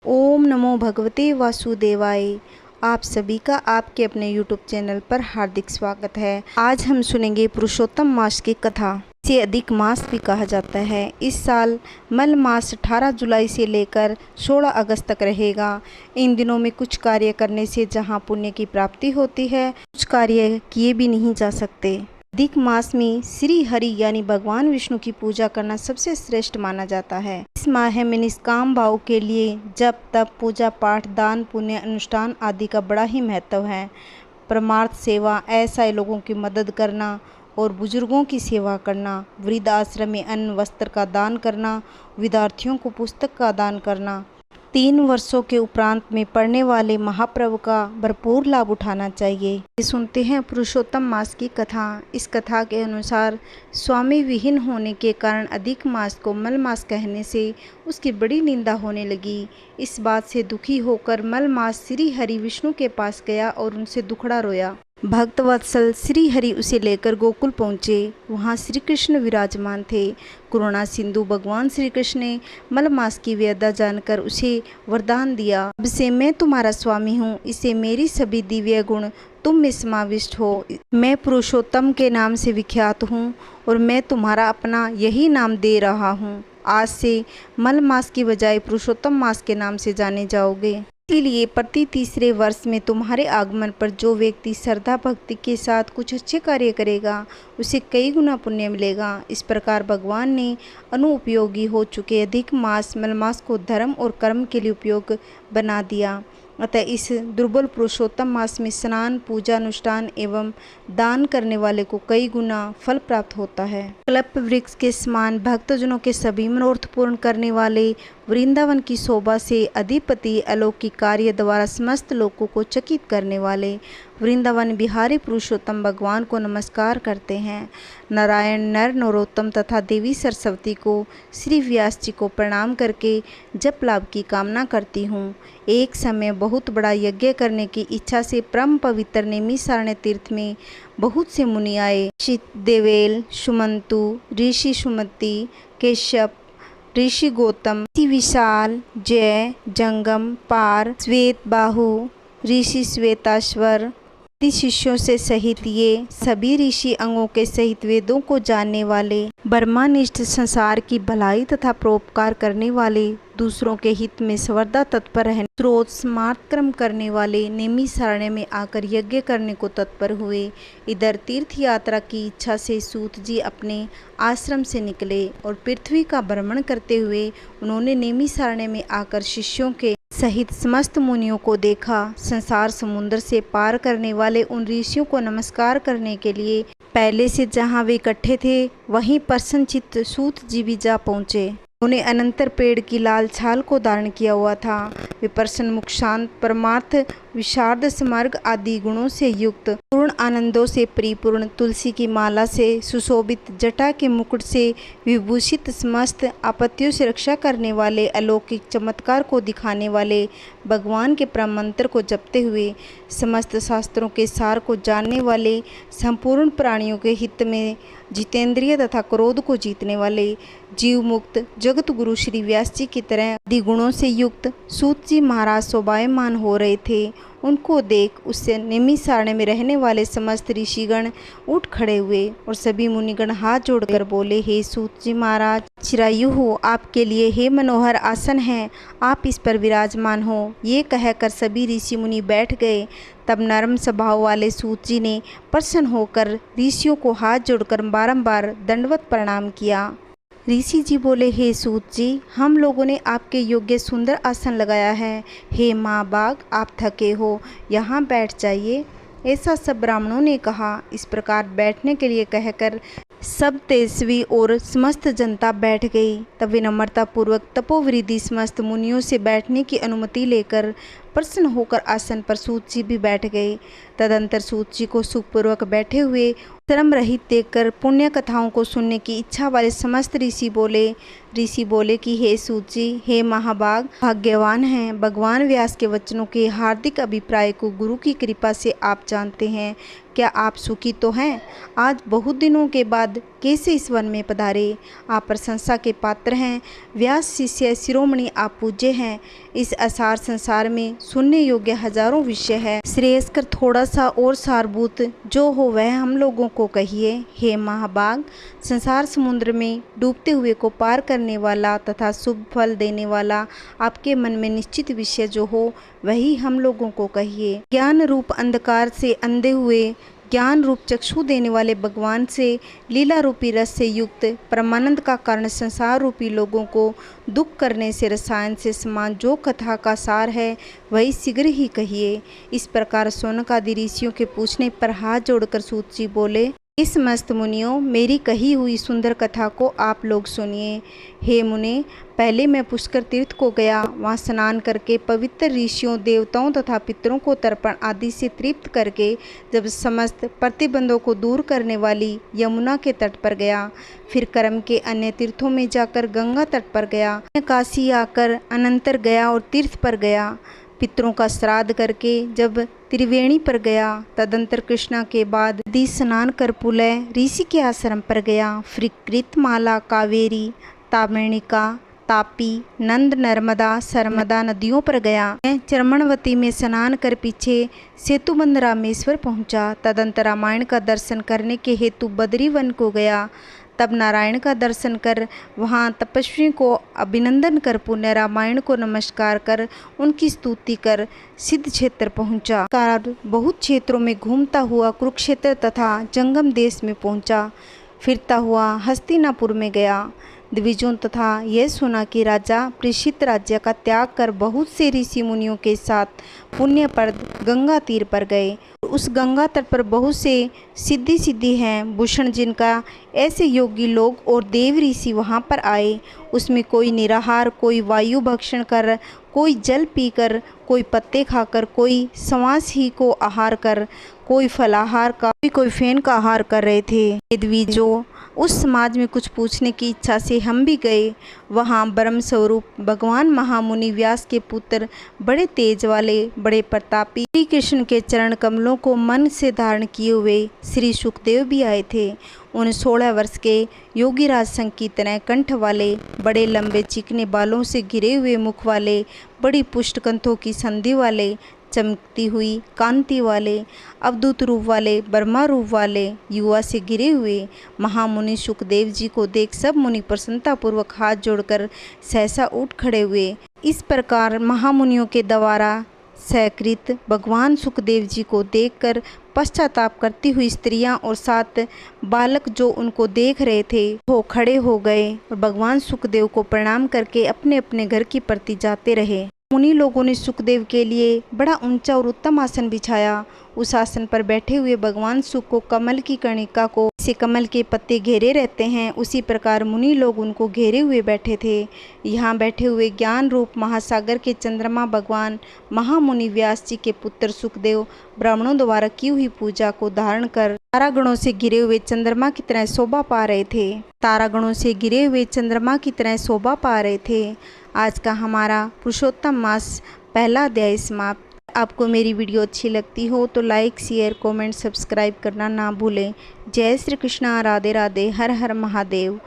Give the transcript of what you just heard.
ओम नमो भगवते वासुदेवाय। आप सभी का आपके अपने YouTube चैनल पर हार्दिक स्वागत है। आज हम सुनेंगे पुरुषोत्तम मास की कथा। इसे अधिक मास भी कहा जाता है। इस साल मल मास 18 जुलाई से लेकर 16 अगस्त तक रहेगा। इन दिनों में कुछ कार्य करने से जहाँ पुण्य की प्राप्ति होती है, कुछ कार्य किए भी नहीं जा सकते। अधिक मास में श्री हरि यानी भगवान विष्णु की पूजा करना सबसे श्रेष्ठ माना जाता है। इस माह में निष्काम भाव के लिए जप तप पूजा पाठ दान पुण्य अनुष्ठान आदि का बड़ा ही महत्व है। परमार्थ सेवा असहाय लोगों की मदद करना और बुजुर्गों की सेवा करना, वृद्ध आश्रम में अन्न वस्त्र का दान करना, विद्यार्थियों को पुस्तक का दान करना, 3 वर्षों के उपरांत में पढ़ने वाले महापर्व का भरपूर लाभ उठाना चाहिए। सुनते हैं पुरुषोत्तम मास की कथा। इस कथा के अनुसार स्वामी विहीन होने के कारण अधिक मास को मल मास कहने से उसकी बड़ी निंदा होने लगी। इस बात से दुखी होकर मल मास श्री हरि विष्णु के पास गया और उनसे दुखड़ा रोया। भक्त वत्सल श्री हरि उसे लेकर गोकुल पहुँचे। वहाँ श्री कृष्ण विराजमान थे। करुणा सिंधु भगवान श्री कृष्ण ने मल मास की वेदना जानकर उसे वरदान दिया, अब से मैं तुम्हारा स्वामी हूँ, इसे मेरी सभी दिव्य गुण तुम में समाविष्ट हो। मैं पुरुषोत्तम के नाम से विख्यात हूँ और मैं तुम्हारा अपना यही नाम दे रहा हूँ। आज से मल मास की बजाय पुरुषोत्तम मास के नाम से जाने जाओगे। इसीलिए प्रति तीसरे वर्ष में तुम्हारे आगमन पर जो व्यक्ति श्रद्धा भक्ति के साथ कुछ अच्छे कार्य करेगा उसे कई गुना पुण्य मिलेगा। इस प्रकार भगवान ने अनुपयोगी हो चुके अधिक मास मल मास को धर्म और कर्म के लिए उपयोग बना दिया। अतः इस दुर्बल पुरुषोत्तम मास में स्नान पूजा अनुष्ठान एवं दान करने वाले को कई गुना फल प्राप्त होता है। कल्प वृक्ष के समान भक्तजनों के सभी मनोरथ पूर्ण करने वाले वृंदावन की शोभा से अधिपति अलौकिक कार्य द्वारा समस्त लोगों को चकित करने वाले वृंदावन बिहारी पुरुषोत्तम भगवान को नमस्कार करते हैं। नारायण नर नरोत्तम तथा देवी सरस्वती को श्री व्यास जी को प्रणाम करके जप लाभ की कामना करती हूँ। एक समय बहुत बड़ा यज्ञ करने की इच्छा से परम पवित्र नैमिषारण्य तीर्थ में बहुत से मुनि आए। देवेल, सुमंतु, ऋषि सुमति, केशव, ऋषि गौतम, ऋषि विशाल, जय, जंगम, पार, श्वेत बाहु, ऋषि श्वेताश्वर शिष्यों से सहित ये सभी ऋषि अंगों के सहित वेदों को जानने वाले ब्रह्मनिष्ठ संसार की भलाई तथा परोपकार करने वाले दूसरों के हित में सर्वदा तत्पर रहने स्रोत स्मार्त कर्म करने वाले नैमिषारण्य में आकर यज्ञ करने को तत्पर हुए। इधर तीर्थ यात्रा की इच्छा से सूत जी अपने आश्रम से निकले और पृथ्वी का भ्रमण करते हुए उन्होंने नैमिषारण्य में आकर शिष्यों के सहित समस्त मुनियों को देखा। संसार समुद्र से पार करने वाले उन ऋषियों को नमस्कार करने के लिए पहले से जहाँ वे इकट्ठे थे वहीं प्रसन्नचित्त सूत जी भी जा पहुँचे। उन्हें अनंतर पेड़ की लाल छाल को धारण किया हुआ था। वे प्रसन्न मुख शांत परमार्थ विशारद समर्ग आदि गुणों से युक्त पूर्ण आनंदों से परिपूर्ण तुलसी की माला से सुशोभित जटा के मुकुट से विभूषित समस्त आपत्तियों से रक्षा करने वाले अलौकिक चमत्कार को दिखाने वाले भगवान के परम मंत्र को जपते हुए समस्त शास्त्रों के सार को जानने वाले संपूर्ण प्राणियों के हित में जितेंद्रिय तथा क्रोध को जीतने वाले जीव मुक्त जगत गुरु श्री व्यास जी की तरह आदि गुणों से युक्त सूत जी महाराज शोभायमान हो रहे थे। उनको देख उससे नैमिषारण्य में रहने वाले समस्त ऋषिगण उठ खड़े हुए और सभी मुनिगण हाथ जोड़कर बोले, हे सूत जी महाराज, चिरायु हो, आपके लिए हे मनोहर आसन है, आप इस पर विराजमान हो। ये कहकर सभी ऋषि मुनि बैठ गए। तब नरम स्वभाव वाले सूत जी ने प्रसन्न होकर ऋषियों को हाथ जोड़कर बारंबार दंडवत प्रणाम किया। ऋषि जी बोले, हे सूत जी, हम लोगों ने आपके योग्य सुंदर आसन लगाया है। हे माँ बाग, आप थके हो, यहाँ बैठ जाइए। ऐसा सब ब्राह्मणों ने कहा। इस प्रकार बैठने के लिए कहकर सब तेजस्वी और समस्त जनता बैठ गई। तब विनम्रता पूर्वक तपोवृद्धि समस्त मुनियों से बैठने की अनुमति लेकर प्रसन्न होकर आसन पर सूत जी भी बैठ गए। तदंतर सूत जी को सुखपूर्वक बैठे हुए श्रम रहित देखकर पुण्य कथाओं को सुनने की इच्छा वाले समस्त ऋषि बोले कि हे सूत जी, हे महाभाग, भाग्यवान हैं। भगवान व्यास के वचनों के हार्दिक अभिप्राय को गुरु की कृपा से आप जानते हैं। क्या आप सुखी तो हैं? आज बहुत दिनों के बाद कैसे इस वन में पधारे। आप प्रशंसा के पात्र हैं, व्यास शिष्य शिरोमणि आप पूज्य हैं। इस असार संसार में सुनने योग्य हजारों विषय है, श्रेयस्कर थोड़ा सा और सारभूत जो हो वह हम लोगों को कहिए। हे महाभाग, संसार समुद्र में डूबते हुए को पार करने वाला तथा शुभ फल देने वाला आपके मन में निश्चित विषय जो हो वही हम लोगों को कहिए। ज्ञान रूप अंधकार से अंधे हुए ज्ञान रूप चक्षु देने वाले भगवान से लीला रूपी रस से युक्त परमानंद का कारण संसार रूपी लोगों को दुख करने से रसायन से समान जो कथा का सार है वही शीघ्र ही कहिए। इस प्रकार शौनकादि ऋषियों के पूछने पर हाथ जोड़कर सूत जी बोले, इस मस्त मुनियों, मेरी कही हुई सुंदर कथा को आप लोग सुनिए। हे मुने, पहले मैं पुष्कर तीर्थ को गया। वहाँ स्नान करके पवित्र ऋषियों, देवताओं तथा पितरों को तर्पण आदि से तृप्त करके जब समस्त प्रतिबंधों को दूर करने वाली यमुना के तट पर गया, फिर कर्म के अन्य तीर्थों में जाकर गंगा तट पर गया, काशी आकर अनंतर गया और तीर्थ पर गया, पितरों का श्राद्ध करके जब त्रिवेणी पर गया, तदंतर कृष्णा के बाद नदी स्नान कर पुलय ऋषि के आश्रम पर गया, फिर कृतमाला, कावेरी, ताम्रणिका, तापी, नंद, नर्मदा, सरमदा नदियों पर गया। चरमणवती में स्नान कर पीछे सेतुबंध रामेश्वर पहुंचा। तदंतर रामायण का दर्शन करने के हेतु बद्री वन को गया। तब नारायण का दर्शन कर वहाँ तपस्वी को अभिनंदन कर पुण्य रामायण को नमस्कार कर उनकी स्तुति कर सिद्ध क्षेत्र पहुँचा। बहुत क्षेत्रों में घूमता हुआ कुरुक्षेत्र तथा जंगम देश में पहुँचा। फिरता हुआ हस्तिनापुर में गया। द्विजों तथा यह सुना कि राजा प्रेषित राज्य का त्याग कर बहुत से ऋषि मुनियों के साथ पुण्यप्रद गंगा तीर पर गए। उस गंगा तट पर बहुत से सिद्धि हैं भूषण जिनका ऐसे योगी लोग और देव ऋषि वहाँ पर आए। उसमें कोई निराहार, कोई वायु भक्षण कर, कोई जल पीकर, कोई पत्ते खाकर, कोई श्वास ही को आहार कर, कोई फलाहार का, कोई फेन का आहार कर रहे थे। द्विजों, उस समाज में कुछ पूछने की इच्छा से हम भी गए। वहाँ ब्रह्म स्वरूप भगवान महामुनि व्यास के पुत्र, बड़े तेज वाले, बड़े प्रतापी श्री कृष्ण के चरण कमलों को मन से धारण किए हुए श्री सुखदेव भी आए थे। उन 16 वर्ष के योगीराज संग की तरह कंठ वाले, बड़े लंबे चिकने बालों से घिरे हुए मुख वाले, बड़ी पुष्टकंठों की संधि वाले, चमकती हुई कांति वाले, अवधूत रूप वाले, ब्रह्मा रूप वाले, युवा से घिरे हुए महामुनि सुखदेव जी को देख सब मुनि प्रसन्नतापूर्वक हाथ जोड़कर सहसा उठ खड़े हुए। इस प्रकार महामुनियों के द्वारा सहकृत भगवान सुखदेव जी को देखकर पश्चाताप करती हुई स्त्रियां और 7 बालक जो उनको देख रहे थे वो खड़े हो गए और भगवान सुखदेव को प्रणाम करके अपने अपने घर की प्रति जाते रहे। मुनि लोगों ने सुखदेव के लिए बड़ा ऊंचा और उत्तम आसन बिछाया। उस आसन पर बैठे हुए भगवान सुख को कमल की कर्णिका को से कमल के पत्ते घेरे रहते हैं, उसी प्रकार मुनि लोग उनको घेरे हुए बैठे थे। यहाँ बैठे हुए ज्ञान रूप महासागर के चंद्रमा भगवान महामुनि व्यास जी के पुत्र सुखदेव ब्राह्मणों द्वारा की हुई पूजा को धारण कर तारागणों से घिरे हुए चंद्रमा की तरह शोभा पा रहे थे। तारागणों से घिरे हुए चंद्रमा की तरह शोभा पा रहे थे। आज का हमारा पुरुषोत्तम मास पहला अध्याय समाप्त। आपको मेरी वीडियो अच्छी लगती हो तो लाइक, शेयर, कमेंट, सब्सक्राइब करना ना भूलें। जय श्री कृष्णा, राधे राधे, हर हर महादेव।